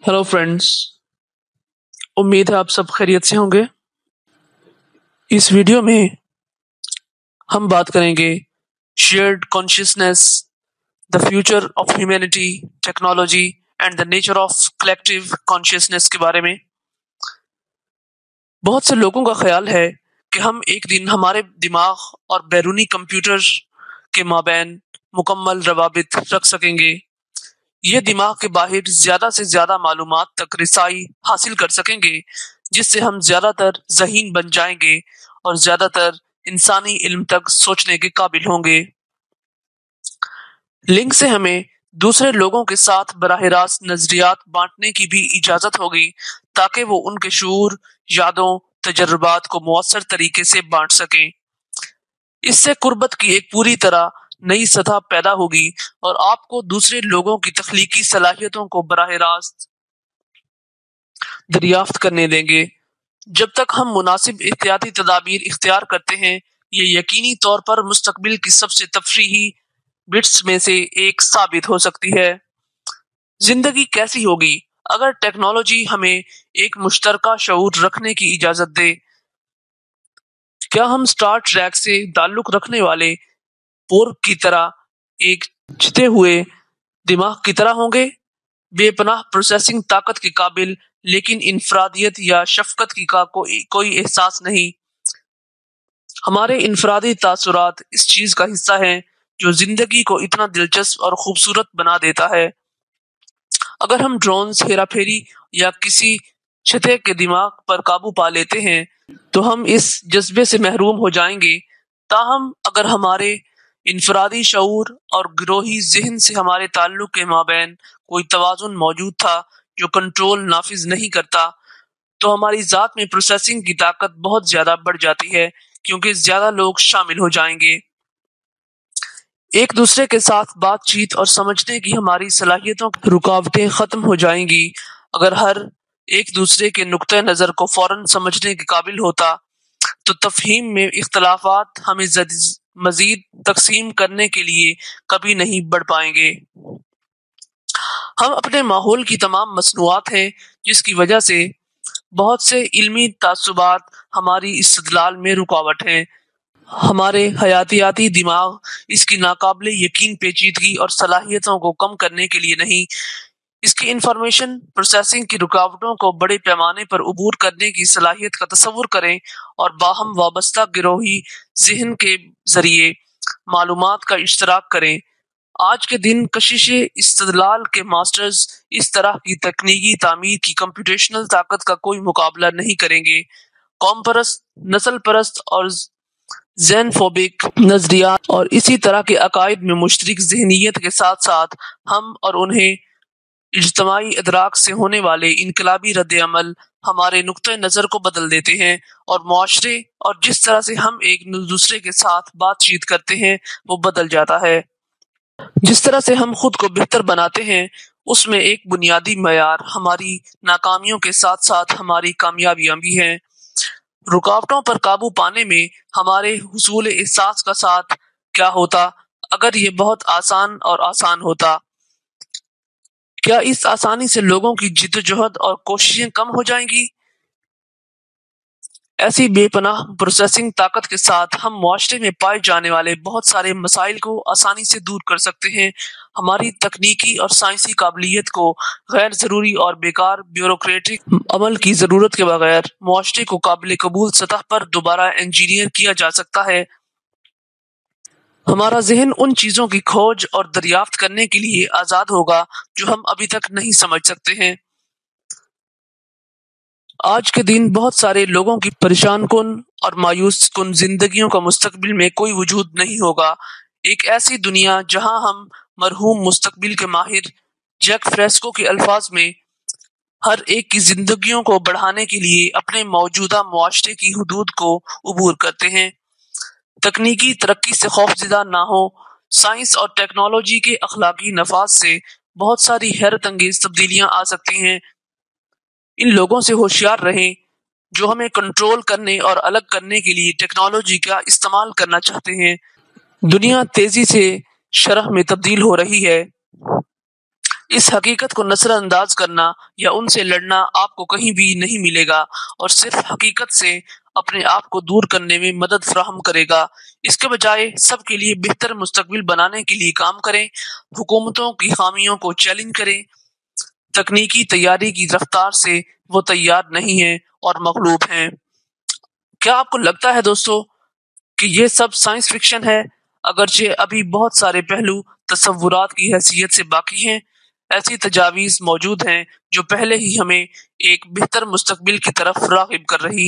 Hello friends. उम्मीद है आप सब खैरियत से होंगे। इस वीडियो में हम बात करेंगे shared consciousness, the future of humanity, technology and the nature of collective consciousness के बारे में। बहुत से लोगों का ख्याल है कि हम एक दिन हमारे दिमाग और बैरूनी कंप्यूटर के माबैन मुकम्मल रवाबित रख सकेंगे। ये दिमाग के बाहर ज्यादा से ज्यादा मालूमात तक रिसाई हासिल कर सकेंगे, जिससे हम ज्यादातर ज़हीन बन जाएंगे और ज्यादातर इंसानी इल्म तक सोचने के काबिल होंगे। लिंक से हमें दूसरे लोगों के साथ बराह रास्त नजरियात बांटने की भी इजाजत होगी, ताकि वो उनके शूर, यादों, तजर्बात को मुअस्सर तरीके से बांट सकें। इससे कुर्बत की एक पूरी तरह नई सतह पैदा होगी और आपको दूसरे लोगों की तख्लीकी सलाहियतों को बराह रास्त दरियाफ्त करने देंगे। जब तक हम मुनासिब एहतियाती तदाबीर इख्तियार करते हैं, ये यकीनी तौर पर मुस्तकबिल की सबसे तफरीही बिट्स में से एक साबित हो सकती है। जिंदगी कैसी होगी अगर टेक्नोलॉजी हमें एक मुश्तरका शऊर रखने की इजाजत दे? क्या हम स्टार ट्रैक से ताल्लुक रखने वाले पोर्क की तरह एक छिते हुए दिमाग की तरह होंगे, बेपनाह प्रोसेसिंग ताकत के काबिल, लेकिन इनफरादियत या शफकत की का कोई एहसास नहीं? हमारे इनफरादी तासुरात इस चीज का हिस्सा हैं जो जिंदगी को इतना दिलचस्प और खूबसूरत बना देता है। अगर हम ड्रोन्स, हेराफेरी या किसी छिते के दिमाग पर काबू पा लेते हैं तो हम इस जज्बे से महरूम हो जाएंगे। ताहम अगर हमारे इनफरादी शऊर और गिरोही ज़हन से हमारे ताल्लुक के माबैन कोई तवाजुन मौजूद था जो कंट्रोल नाफिज नहीं करता, तो हमारी जात में प्रोसेसिंग की ताकत बहुत ज्यादा बढ़ जाती है, क्योंकि ज्यादा लोग शामिल हो जाएंगे। एक दूसरे के साथ बातचीत और समझने की हमारी सलाहियतों की रुकावटें खत्म हो जाएंगी। अगर हर एक दूसरे के नुक्ते नजर को फौरन समझने के काबिल होता तो तफहीम में इख्तलाफात हमें मजीद तकसीम करने के लिए कभी नहीं बढ़ पाएंगे। हम अपने माहौल की तमाम मसनूआत हैं, जिसकी वजह से बहुत से इल्मी तासुबात हमारी इस्तदलाल में रुकावट हैं। हमारे हयातियाती दिमाग इसकी नाकाबिले यकीन पेचीदगी और सलाहियतों को कम करने के लिए नहीं, इसकी इंफॉर्मेशन प्रोसेसिंग की रुकावटों को बड़े पैमाने पर उबूर करने की सलाहियत का तसव्वुर करें और बाहम वाबस्ता गिरोही ज़हन के जरिए मालूमात का इश्तराक करें। आज के दिन कशिश इस्तदलाल के मास्टर्स इस तरह की तकनीकी तामीर की कंप्यूटेशनल ताकत का कोई मुकाबला नहीं करेंगे। कौम परस्त, नस्ल परस्त और ज़ेनफोबिक नजरियात और इसी तरह के अकायद में मुश्तरक ज़हनियत के साथ साथ हम और उन्हें इज्तमाई इदराक से होने वाले इनकलाबी रद्द अमल हमारे नुक्ते नजर को बदल देते हैं और मुआशरे और जिस तरह से हम एक दूसरे के साथ बातचीत करते हैं वो बदल जाता है। जिस तरह से हम खुद को बेहतर बनाते हैं उसमें एक बुनियादी मयार हमारी नाकामियों के साथ साथ हमारी कामयाबियां भी हैं। रुकावटों पर काबू पाने में हमारे हुसूल एहसास का साथ क्या होता अगर ये बहुत आसान होता? क्या इस आसानी से लोगों की जिद्दोजहद और कोशिशें कम हो जाएंगी? ऐसी बेपनाह प्रोसेसिंग ताकत के साथ हम मुआशरे में पाए जाने वाले बहुत सारे मसाइल को आसानी से दूर कर सकते हैं। हमारी तकनीकी और साइंसी काबिलियत को गैर जरूरी और बेकार ब्यूरोक्रेटिक अमल की जरूरत के बगैर मुआशरे को काबिल कबूल सतह पर दोबारा इंजीनियर किया जा सकता है। हमारा जहन उन चीजों की खोज और दरियाफ्त करने के लिए आजाद होगा जो हम अभी तक नहीं समझ सकते हैं। आज के दिन बहुत सारे लोगों की परेशान कुन और मायूस कुन जिंदगियों का मुस्तकबिल में कोई वजूद नहीं होगा। एक ऐसी दुनिया जहां हम मरहूम मुस्तकबिल के माहिर जैक फ्रेस्को के अल्फाज में हर एक की जिंदगियों को बढ़ाने के लिए अपने मौजूदा मुआशरे की हुदूद को उबूर करते हैं। तकनीकी तरक्की से खौफज़दा ना हो, साइंस और टेक्नोलॉजी के अखलाकी नफाज से बहुत सारी हैरत अंगेज तब्दीलियां आ सकती हैं। इन लोगों से होशियार रहें जो हमें कंट्रोल करने और अलग करने के लिए टेक्नोलॉजी का इस्तेमाल करना चाहते हैं। दुनिया तेजी से शरह में तब्दील हो रही है। इस हकीकत को नजर अंदाज करना या उनसे लड़ना आपको कहीं भी नहीं मिलेगा और सिर्फ हकीकत से अपने आप को दूर करने में मदद फराहम करेगा। इसके बजाय सबके लिए बेहतर मुस्तकबिल बनाने के लिए काम करें, हुकूमतों की खामियों को चैलेंज करें। तकनीकी तैयारी की रफ्तार से वो तैयार नहीं है और मगलूब हैं। क्या आपको लगता है दोस्तों कि ये सब साइंस फिक्शन है, अगरचे अभी बहुत सारे पहलू तसव्वुरात की हैसियत से बाकी हैं? ऐसी तजावीज़ मौजूद हैं जो पहले ही हमें एक बेहतर मुस्तकबिल की तरफ राग़िब कर रही हैं।